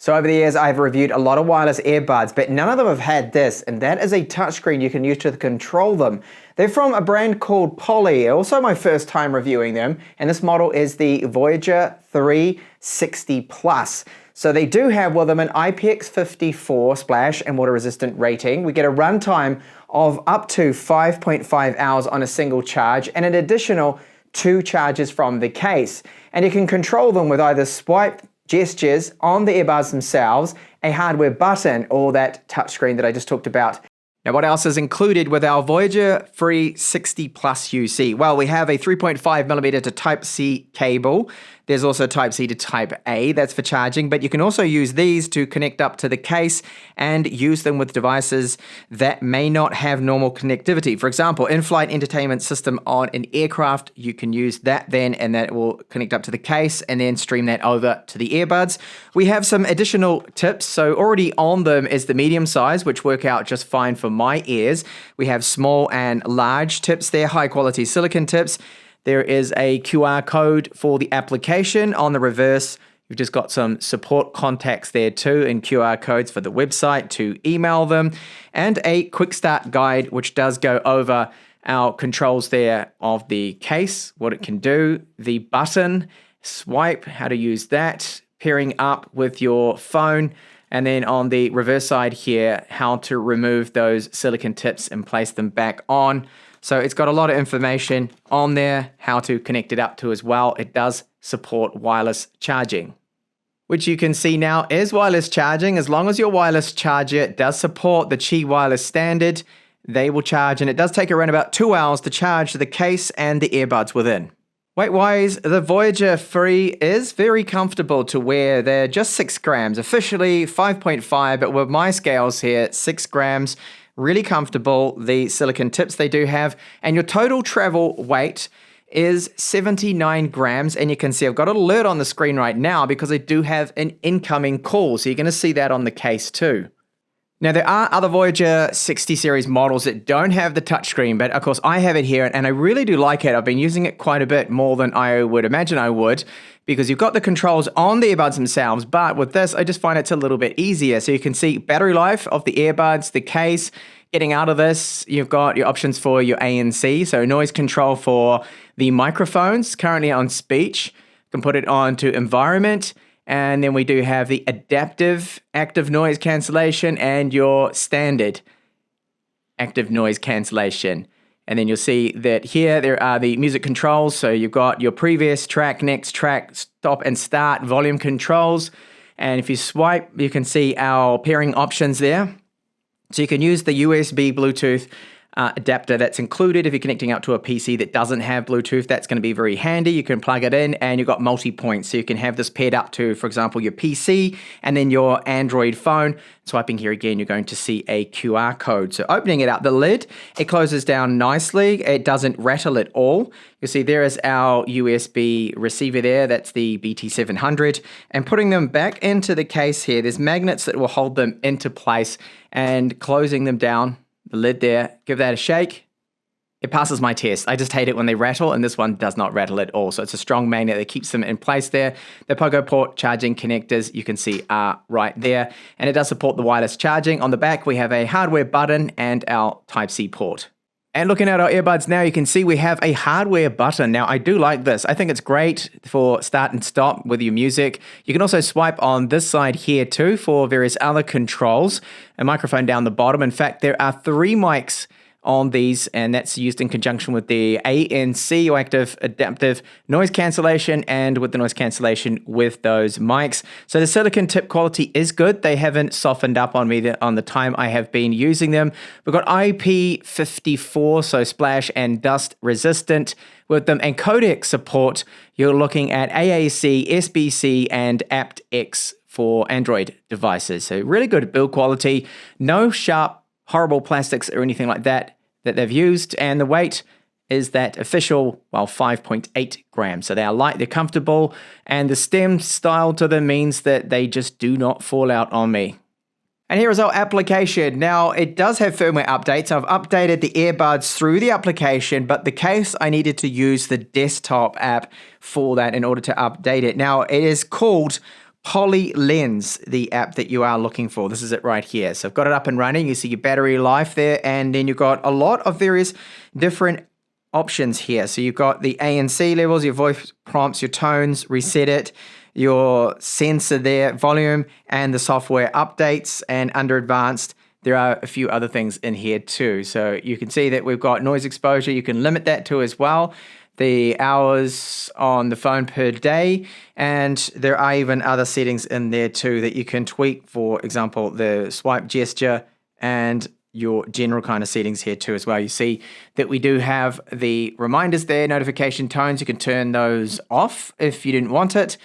So over the years, I've reviewed a lot of wireless earbuds, but none of them have had this, and that is a touchscreen you can use to control them. They're from a brand called Poly, also my first time reviewing them, and this model is the Voyager 360 Plus. So they do have with them an IPX54 splash and water resistant rating. We get a runtime of up to 5.5 hours on a single charge and an additional 2 charges from the case. And you can control them with either swipe gestures on the earbuds themselves, a hardware button, or that touchscreen that I just talked about. Now, what else is included with our Voyager 360 Plus UC? Well, we have a 3.5mm to Type-C cable. There's also Type-C to Type-A, that's for charging, but you can also use these to connect up to the case and use them with devices that may not have normal connectivity. For example, in-flight entertainment system on an aircraft, you can use that then, and that will connect up to the case and then stream that over to the earbuds. We have some additional tips. So already on them is the medium size, which work out just fine for my ears. We have small and large tips there, high quality silicon tips. There is a QR code for the application. On the reverse, you've just got some support contacts there too, and QR codes for the website to email them, and a quick start guide, which does go over our controls there of the case, what it can do, the button, swipe, how to use that, pairing up with your phone, and then on the reverse side here, how to remove those silicon tips and place them back on. So it's got a lot of information on there, how to connect it up to as well. It does support wireless charging, which you can see now is wireless charging. As long as your wireless charger does support the Qi wireless standard, they will charge, and it does take around about 2 hours to charge the case and the earbuds within. Weight-wise, the Voyager 3 is very comfortable to wear. They're just 6 grams, officially 5.5, but with my scales here, 6 grams. Really comfortable, the silicon tips they do have, and your total travel weight is 79 grams, and you can see I've got an alert on the screen right now because I do have an incoming call, so you're going to see that on the case too. Now, there are other Voyager 60 series models that don't have the touchscreen, but of course I have it here, and I really do like it. I've been using it quite a bit, more than I would imagine I would, because you've got the controls on the earbuds themselves, but with this, I just find it's a little bit easier. So you can see battery life of the earbuds, the case. Getting out of this, you've got your options for your ANC, so noise control for the microphones, currently on speech. You can put it on to environment, and then we do have the adaptive active noise cancellation and your standard active noise cancellation. And then you'll see that here there are the music controls. So you've got your previous track, next track, stop and start volume controls. And if you swipe, you can see our pairing options there. So you can use the USB Bluetooth adapter that's included. If you're connecting up to a PC that doesn't have Bluetooth, that's going to be very handy. You can plug it in, and you've got multi-points. So you can have this paired up to, for example, your PC and then your Android phone. Swiping here again, you're going to see a QR code. So opening it up, the lid, it closes down nicely. It doesn't rattle at all. You see there is our USB receiver there. That's the BT700. And putting them back into the case here, there's magnets that will hold them into place, and closing them down, the lid there, give that a shake. It passes my test. I just hate it when they rattle, and this one does not rattle at all. So it's a strong magnet that keeps them in place there. The Pogo port charging connectors, you can see, are right there. And it does support the wireless charging. On the back, we have a hardware button and our Type-C port. And looking at our earbuds now, you can see we have a hardware button. Now, I do like this. I think it's great for start and stop with your music. You can also swipe on this side here too for various other controls. A microphone down the bottom. In fact, there are 3 mics on these, and that's used in conjunction with the ANC, or active adaptive noise cancellation, and with the noise cancellation with those mics. So the silicon tip quality is good. They haven't softened up on me on the time I have been using them. We've got IP54, so splash and dust resistant with them, and codec support. You're looking at AAC, SBC, and aptX for Android devices. So really good build quality. No sharp horrible plastics or anything like that they've used, and the weight is that official, 5.8 grams. So they are light, they're comfortable, and the stem style to them means that they just do not fall out on me. And here is our application. Now, it does have firmware updates. I've updated the earbuds through the application, but the case, I needed to use the desktop app for that in order to update it. Now, it is called Poly Lens, the app that you are looking for. This is it right here. So I've got it up and running. You see your battery life there, and then you've got a lot of various different options here. So you've got the ANC levels, your voice prompts, your tones, reset it, your sensor there, volume, and the software updates. And under advanced, there are a few other things in here too. So you can see that we've got noise exposure. You can limit that to as well. The hours on the phone per day, and there are even other settings in there too that you can tweak. For example, the swipe gesture and your general kind of settings here too as well. You see that we do have the reminders there, notification tones. You can turn those off if you didn't want it.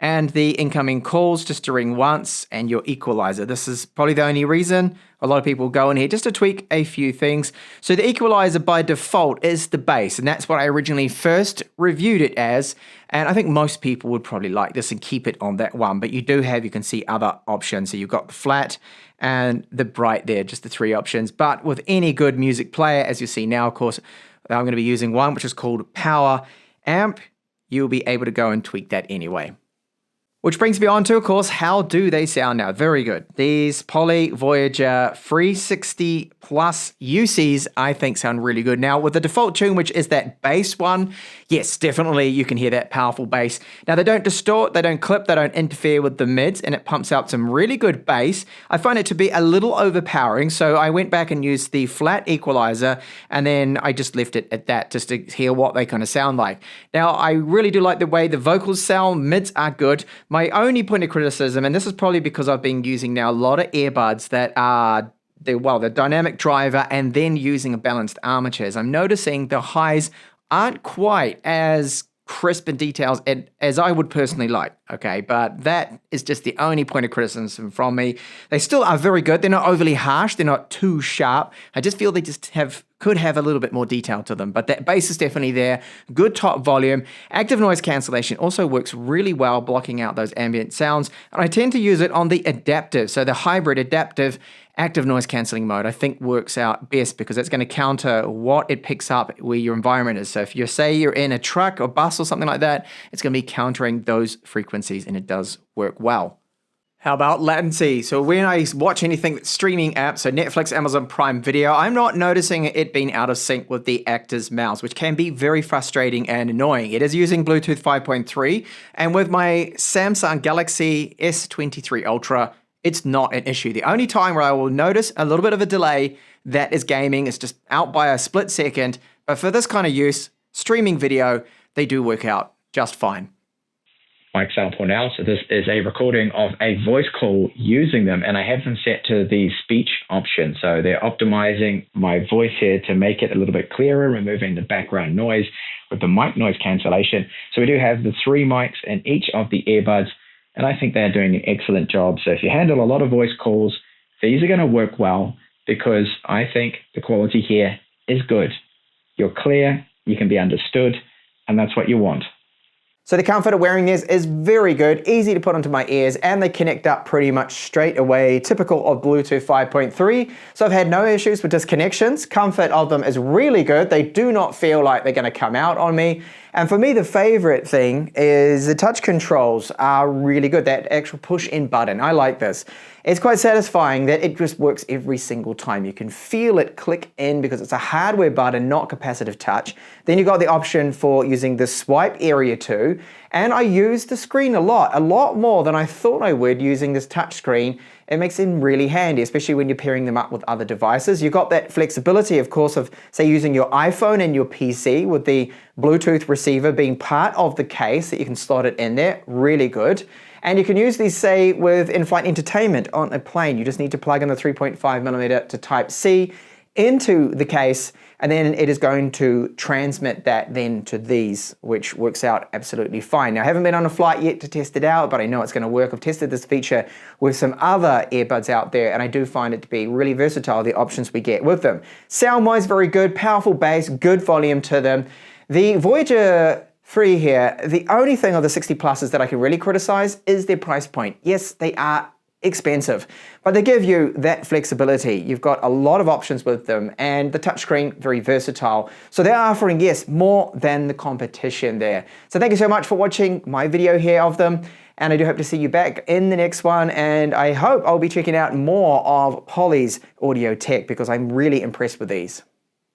And the incoming calls just to ring once, and your equalizer. This is probably the only reason a lot of people go in here just to tweak a few things. So the equalizer by default is the bass, and that's what I originally first reviewed it as. And I think most people would probably like this and keep it on that one. But you do have, you can see other options. So you've got the flat and the bright there, just the three options. But with any good music player, as you see now, of course, I'm going to be using one which is called Power Amp. You'll be able to go and tweak that anyway. Which brings me on to, of course, how do they sound now? Very good. These Poly Voyager 360 plus UCs, I think, sound really good. Now, with the default tune, which is that bass one, yes, definitely you can hear that powerful bass. Now, they don't distort, they don't clip, they don't interfere with the mids, and it pumps out some really good bass. I find it to be a little overpowering, so I went back and used the flat equalizer, and then I just left it at that just to hear what they kind of sound like. Now, I really do like the way the vocals sound. Mids are good. My only point of criticism, and this is probably because I've been using now a lot of earbuds that are, the dynamic driver and then using a balanced armatures, I'm noticing the highs aren't quite as crisp and detailed as I would personally like, okay? But that is just the only point of criticism from me. They still are very good. They're not overly harsh. They're not too sharp. I just feel they just could have a little bit more detail to them, but that bass is definitely there. Good top volume. Active noise cancellation also works really well, blocking out those ambient sounds. And I tend to use it on the adaptive. So the hybrid adaptive active noise cancelling mode, I think, works out best because it's going to counter what it picks up where your environment is. So if you say you're in a truck or bus or something like that, it's going to be countering those frequencies, and it does work well. How about latency? So when I watch anything that's streaming apps, so Netflix, Amazon Prime Video, I'm not noticing it being out of sync with the actor's mouse, which can be very frustrating and annoying. It is using Bluetooth 5.3, and with my Samsung Galaxy S23 Ultra, it's not an issue. The only time where I will notice a little bit of a delay, that is gaming. It's just out by a split second. But for this kind of use, streaming video, they do work out just fine. My example now, so this is a recording of a voice call using them, and I have them set to the speech option. So they're optimizing my voice here to make it a little bit clearer, removing the background noise with the mic noise cancellation. So we do have the 3 mics in each of the earbuds, and I think they're doing an excellent job. So if you handle a lot of voice calls, these are going to work well because I think the quality here is good. You're clear, you can be understood, and that's what you want. So the comfort of wearing these is very good, easy to put onto my ears, and they connect up pretty much straight away, typical of Bluetooth 5.3. So I've had no issues with disconnections. Comfort of them is really good. They do not feel like they're going to come out on me. And for me, the favorite thing is the touch controls are really good. That actual push-in button, I like this. It's quite satisfying that it just works every single time. You can feel it click in because it's a hardware button, not capacitive touch. Then you've got the option for using the swipe area too. And I use the screen a lot more than I thought I would using this touch screen. It makes it really handy, especially when you're pairing them up with other devices. You've got that flexibility, of course, of say using your iPhone and your PC with the Bluetooth receiver being part of the case that you can slot it in there, really good. And you can use these, say, with in-flight entertainment on a plane. You just need to plug in the 3.5mm to Type-C into the case, and then it is going to transmit that then to these, which works out absolutely fine. Now, I haven't been on a flight yet to test it out, but I know it's going to work. I've tested this feature with some other earbuds out there, and I do find it to be really versatile, the options we get with them. Sound-wise, very good, powerful bass, good volume to them. The Voyager 3 here, the only thing of the 60 pluses that I can really criticize is their price point. Yes, they are expensive, but they give you that flexibility. You've got a lot of options with them, and the touchscreen, very versatile. So they're offering, yes, more than the competition there. So thank you so much for watching my video here of them. And I do hope to see you back in the next one. And I hope I'll be checking out more of Polly's audio tech because I'm really impressed with these.